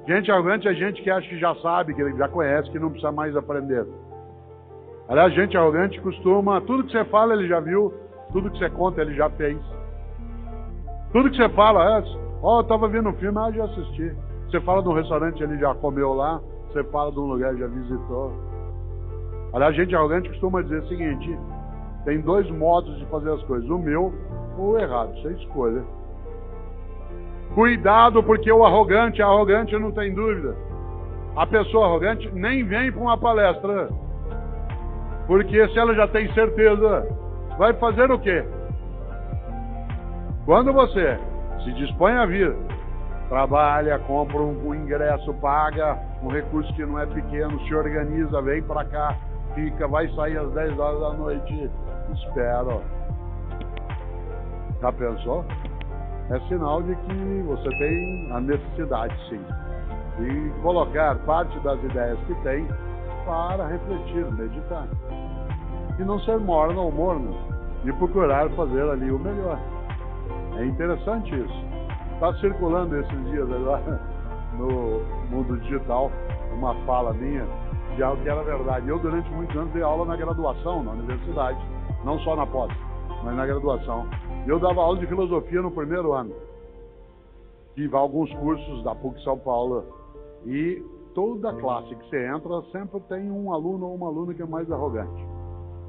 Gente arrogante é gente que acha que já sabe, que já conhece, que não precisa mais aprender. Aliás, gente arrogante costuma... Tudo que você fala, ele já viu. Tudo que você conta, ele já fez. Tudo que você fala, eu estava vendo um filme, já assisti. Você fala de um restaurante, ele já comeu lá. Você fala de um lugar, já visitou. Aliás, gente arrogante costuma dizer o seguinte: tem dois modos de fazer as coisas, o meu ou o errado, você escolha. Cuidado, porque a arrogante não tem dúvida. A pessoa arrogante nem vem para uma palestra, porque se ela já tem certeza, vai fazer o quê? Quando você se dispõe a vir, trabalha, compra um ingresso, paga um recurso que não é pequeno, se organiza, vem para cá, fica, vai sair às 10 horas da noite, espera. Já pensou? É sinal de que você tem a necessidade, sim, de colocar parte das ideias que tem para refletir, meditar. E não ser morno ou morno, e procurar fazer ali o melhor. É interessante isso. Está circulando esses dias agora no mundo digital uma fala minha de algo que era verdade. Eu, durante muitos anos, dei aula na graduação, na universidade, não só na pós, mas na graduação. Eu dava aula de filosofia no primeiro ano. Tive alguns cursos da PUC São Paulo. E toda classe que você entra, sempre tem um aluno ou uma aluna que é mais arrogante.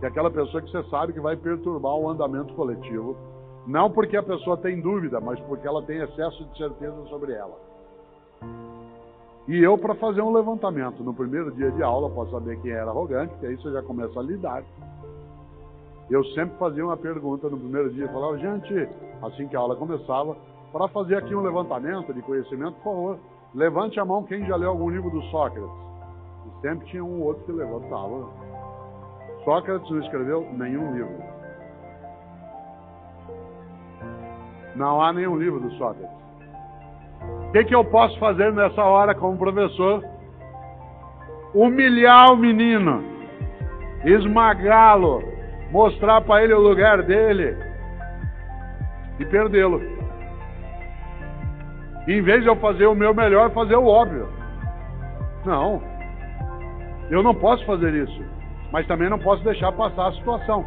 Que é aquela pessoa que você sabe que vai perturbar o andamento coletivo. Não porque a pessoa tem dúvida, mas porque ela tem excesso de certeza sobre ela. E eu, para fazer um levantamento no primeiro dia de aula, para saber quem era arrogante, porque aí você já começa a lidar. Eu sempre fazia uma pergunta no primeiro dia, falava, gente, assim que a aula começava, para fazer aqui um levantamento de conhecimento, por favor, levante a mão quem já leu algum livro do Sócrates. E sempre tinha um outro que levantava. Sócrates não escreveu nenhum livro. Não há nenhum livro do Sócrates. O que eu posso fazer nessa hora como professor? Humilhar o menino, esmagá-lo, mostrar para ele o lugar dele e perdê-lo. Em vez de eu fazer o meu melhor, fazer o óbvio. Não. Eu não posso fazer isso. Mas também não posso deixar passar a situação.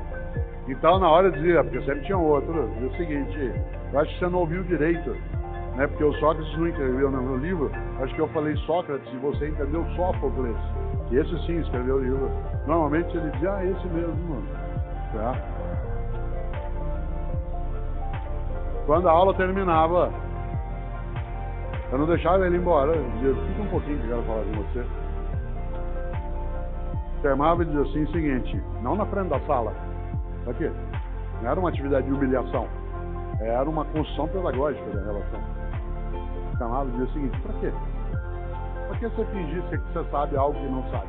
Então, na hora eu dizia, porque sempre tinha outro, dizia o seguinte, eu acho que você não ouviu direito, né? Porque o Sócrates não escreveu no meu livro, acho que eu falei Sócrates e você entendeu Sófocles. E esse sim escreveu o livro. Normalmente ele dizia, esse mesmo. Tá? Quando a aula terminava, eu não deixava ele ir embora. Eu dizia, fica um pouquinho que eu quero falar com você. Terminava e dizia assim o seguinte, não na frente da sala. Pra quê? Não era uma atividade de humilhação. Era uma construção pedagógica da relação. Terminava e dizia o seguinte, pra quê? Pra que você fingisse que você sabe algo que não sabe?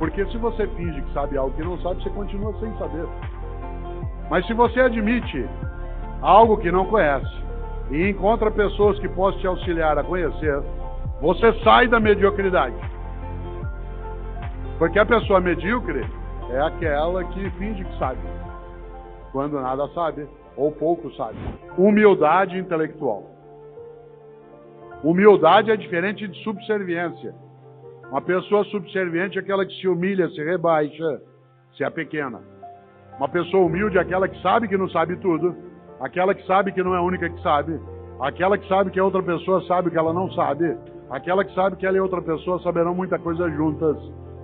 Porque se você finge que sabe algo que não sabe, você continua sem saber. Mas se você admite algo que não conhece e encontra pessoas que possam te auxiliar a conhecer, você sai da mediocridade. Porque a pessoa medíocre é aquela que finge que sabe, quando nada sabe, ou pouco sabe. Humildade intelectual. Humildade é diferente de subserviência. Uma pessoa subserviente é aquela que se humilha, se rebaixa, se é pequena. Uma pessoa humilde é aquela que sabe que não sabe tudo, aquela que sabe que não é a única que sabe, aquela que sabe que a outra pessoa sabe que ela não sabe, aquela que sabe que ela e outra pessoa saberão muita coisa juntas,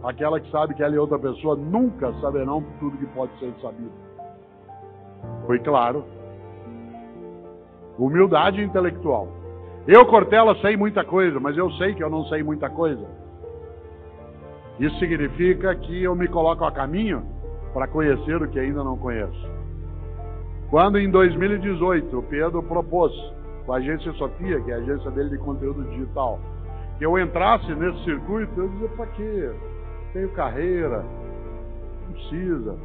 aquela que sabe que ela e outra pessoa nunca saberão tudo que pode ser sabido. Foi claro? Humildade intelectual. Eu, Cortella, sei muita coisa, mas eu sei que eu não sei muita coisa. Isso significa que eu me coloco a caminho para conhecer o que ainda não conheço. Quando em 2018 o Pedro propôs com a agência Sofia, que é a agência dele de conteúdo digital, que eu entrasse nesse circuito, eu dizia, para quê? Tenho carreira, não precisa.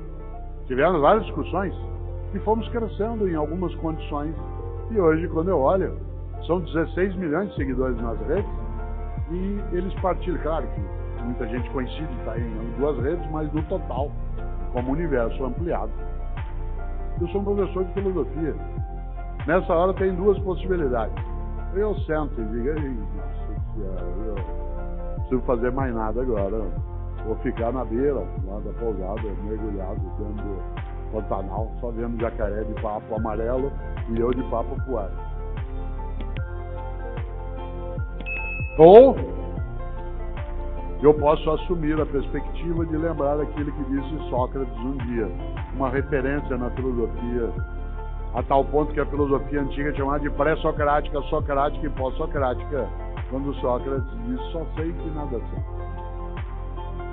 Tivemos várias discussões e fomos crescendo em algumas condições. E hoje, quando eu olho, são 16 milhões de seguidores nas redes e eles partilham, claro que muita gente coincide, está em duas redes, mas no total, como universo ampliado. Eu sou um professor de filosofia. Nessa hora tem duas possibilidades. eu sento e digo, eu não preciso fazer mais nada agora. Vou ficar na beira, lá da pousada, mergulhado dentro do Pantanal, só vendo jacaré de papo amarelo e eu de papo pro ar. Ou eu posso assumir a perspectiva de lembrar aquilo que disse Sócrates um dia, uma referência na filosofia, a tal ponto que a filosofia antiga é chamada de pré-socrática, socrática e pós-socrática, quando Sócrates disse, só sei que nada sei.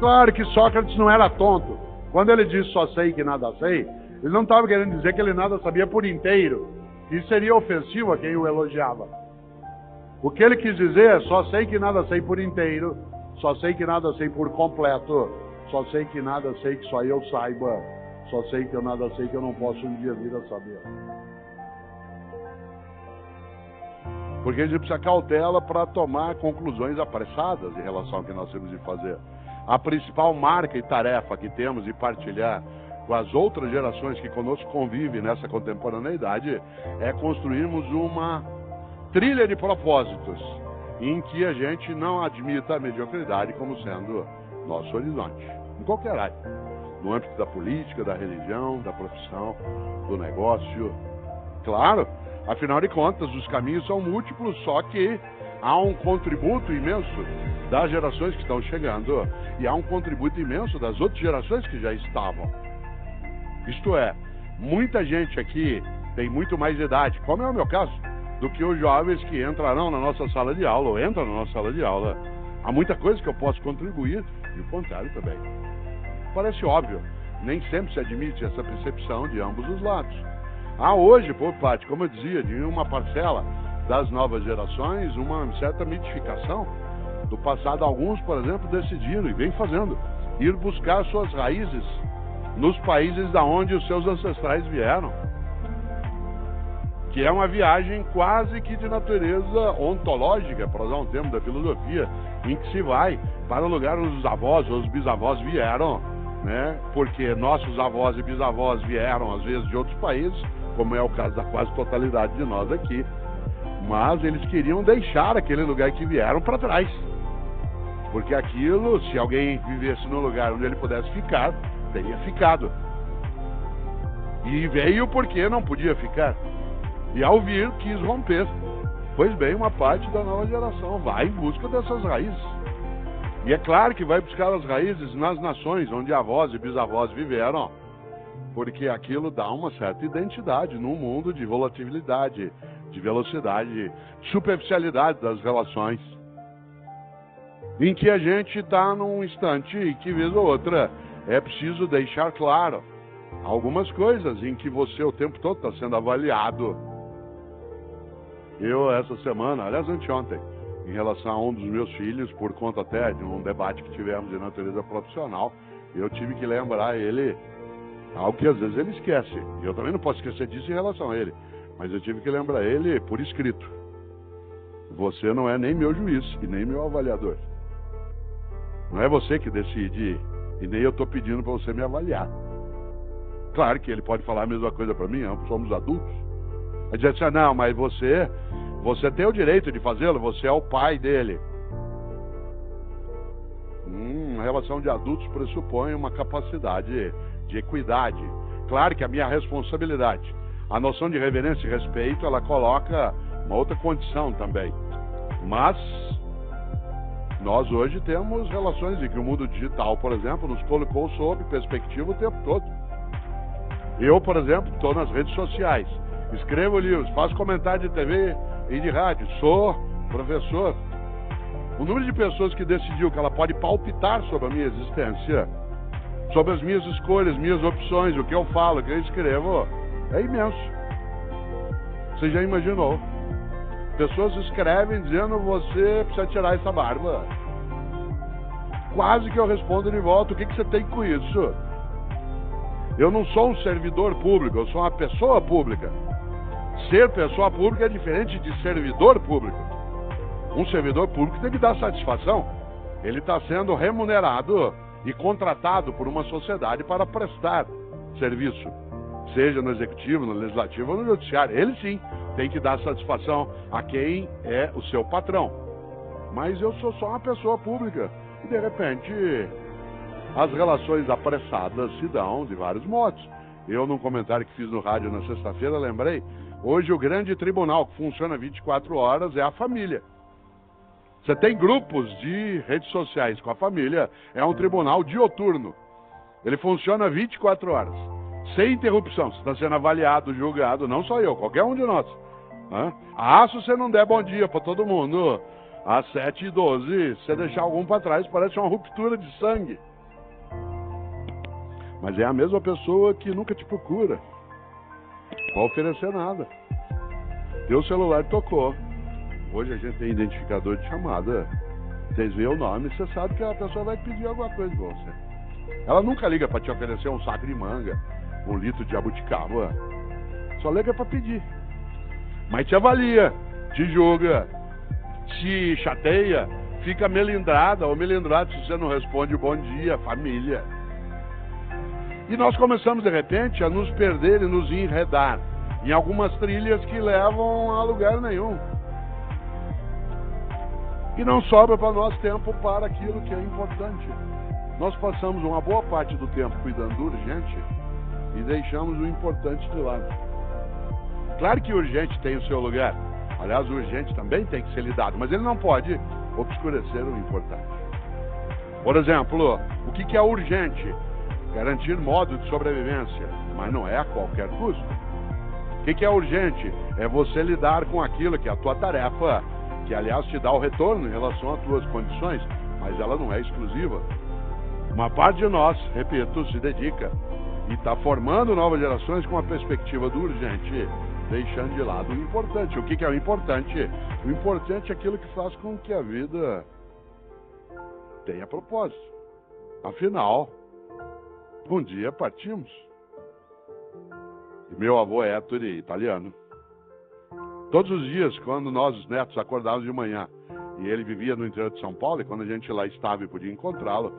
Claro que Sócrates não era tonto. Quando ele disse só sei que nada sei, ele não estava querendo dizer que ele nada sabia por inteiro. Isso seria ofensivo a quem o elogiava. O que ele quis dizer é só sei que nada sei por inteiro, só sei que nada sei por completo, só sei que nada sei que só eu saiba, só sei que eu nada sei que eu não posso um dia vir a saber. Porque a gente precisa cautela para tomar conclusões apressadas em relação ao que nós temos de fazer. A principal marca e tarefa que temos de partilhar com as outras gerações que conosco convivem nessa contemporaneidade é construirmos uma trilha de propósitos em que a gente não admita a mediocridade como sendo nosso horizonte, em qualquer área, no âmbito da política, da religião, da profissão, do negócio. Claro, afinal de contas, os caminhos são múltiplos, só que há um contributo imenso das gerações que estão chegando e há um contributo imenso das outras gerações que já estavam. Isto é, muita gente aqui tem muito mais idade, como é o meu caso, do que os jovens que entrarão na nossa sala de aula ou entram na nossa sala de aula. Há muita coisa que eu posso contribuir e o contrário também. Parece óbvio, nem sempre se admite essa percepção de ambos os lados. Há hoje, por parte, como eu dizia, de uma parcela das novas gerações, uma certa mitificação do passado. Alguns, por exemplo, decidiram e vem fazendo, ir buscar suas raízes nos países da onde os seus ancestrais vieram, que é uma viagem quase que de natureza ontológica, para usar um termo da filosofia, em que se vai para o lugar onde os avós ou os bisavós vieram, né? Porque nossos avós e bisavós vieram às vezes de outros países, como é o caso da quase totalidade de nós aqui, mas eles queriam deixar aquele lugar que vieram para trás, porque aquilo, se alguém vivesse no lugar onde ele pudesse ficar, teria ficado, e veio porque não podia ficar, e ao vir quis romper. Pois bem, uma parte da nova geração vai em busca dessas raízes, e é claro que vai buscar as raízes nas nações onde avós e bisavós viveram, porque aquilo dá uma certa identidade num mundo de volatilidade, de velocidade, de superficialidade das relações, em que a gente está num instante e que vez ou outra é preciso deixar claro algumas coisas em que você o tempo todo está sendo avaliado. Eu, essa semana, aliás, anteontem, em relação a um dos meus filhos, por conta até de um debate que tivemos de natureza profissional, eu tive que lembrar ele algo que às vezes ele esquece. Eu também não posso esquecer disso em relação a ele, mas eu tive que lembrar ele por escrito. Você não é nem meu juiz e nem meu avaliador. Não é você que decide e nem eu estou pedindo para você me avaliar. Claro que ele pode falar a mesma coisa para mim, ambos somos adultos. Ele diz assim, não, mas você tem o direito de fazê-lo, você é o pai dele. A relação de adultos pressupõe uma capacidade de equidade. Claro que a minha responsabilidade, a noção de reverência e respeito, ela coloca uma outra condição também. Mas nós hoje temos relações em que o mundo digital, por exemplo, nos colocou sob perspectiva o tempo todo. Eu, por exemplo, estou nas redes sociais, escrevo livros, faço comentário de TV e de rádio, sou professor. O número de pessoas que decidiu que ela pode palpitar sobre a minha existência, sobre as minhas escolhas, minhas opções, o que eu falo, o que eu escrevo, é imenso. Você já imaginou? Pessoas escrevem dizendo, você precisa tirar essa barba. Quase que eu respondo de volta, o que você tem com isso? Eu não sou um servidor público, eu sou uma pessoa pública. Ser pessoa pública é diferente de servidor público. Um servidor público tem que dar satisfação. Ele está sendo remunerado e contratado por uma sociedade para prestar serviço, seja no executivo, no legislativo ou no judiciário. Ele sim, tem que dar satisfação a quem é o seu patrão. Mas eu sou só uma pessoa pública e, de repente, as relações apressadas se dão de vários modos. Eu, num comentário que fiz no rádio na sexta-feira, lembrei, hoje o grande tribunal que funciona 24 horas é a família. Você tem grupos de redes sociais com a família, é um tribunal dioturno. Ele funciona 24 horas, sem interrupção. Você está sendo avaliado, julgado, não só eu, qualquer um de nós. Se você não der bom dia para todo mundo, às 7h12, se você deixar algum para trás, parece uma ruptura de sangue. Mas é a mesma pessoa que nunca te procura, não vai oferecer nada. Teu celular tocou. Hoje a gente tem identificador de chamada. Vocês veem o nome, você sabe que a pessoa vai pedir alguma coisa de você. Ela nunca liga para te oferecer um saco de manga, 1 litro de jabuticaba. Só liga para pedir. Mas te avalia, te julga, te chateia, fica melindrada ou melindrado se você não responde bom dia, família. E nós começamos de repente a nos perder e nos enredar em algumas trilhas que levam a lugar nenhum. E não sobra para nós tempo para aquilo que é importante. Nós passamos uma boa parte do tempo cuidando do urgente e deixamos o importante de lado. Claro que o urgente tem o seu lugar. Aliás, o urgente também tem que ser lidado, mas ele não pode obscurecer o importante. Por exemplo, o que é urgente? Garantir modo de sobrevivência, mas não é a qualquer custo. O que é urgente? É você lidar com aquilo que é a tua tarefa, que aliás te dá o retorno em relação às tuas condições, mas ela não é exclusiva. Uma parte de nós, repito, se dedica e está formando novas gerações com a perspectiva do urgente, deixando de lado o importante. O que é o importante? O importante é aquilo que faz com que a vida tenha propósito. Afinal, um dia partimos. E meu avô é Ettore, italiano. Todos os dias, quando nós, os netos, acordávamos de manhã, e ele vivia no interior de São Paulo, e quando a gente lá estava e podia encontrá-lo,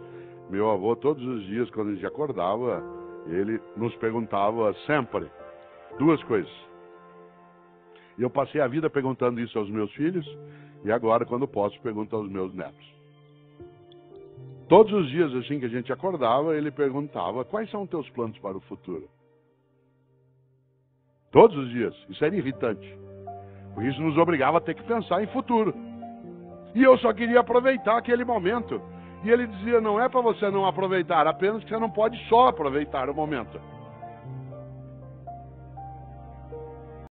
meu avô, todos os dias, quando a gente acordava, ele nos perguntava sempre 2 coisas. E eu passei a vida perguntando isso aos meus filhos, e agora, quando posso, pergunto aos meus netos. Todos os dias, assim que a gente acordava, ele perguntava: quais são os teus planos para o futuro? Todos os dias. Isso era irritante. Por isso nos obrigava a ter que pensar em futuro. E eu só queria aproveitar aquele momento. E ele dizia: não é para você não aproveitar, apenas que você não pode só aproveitar o momento.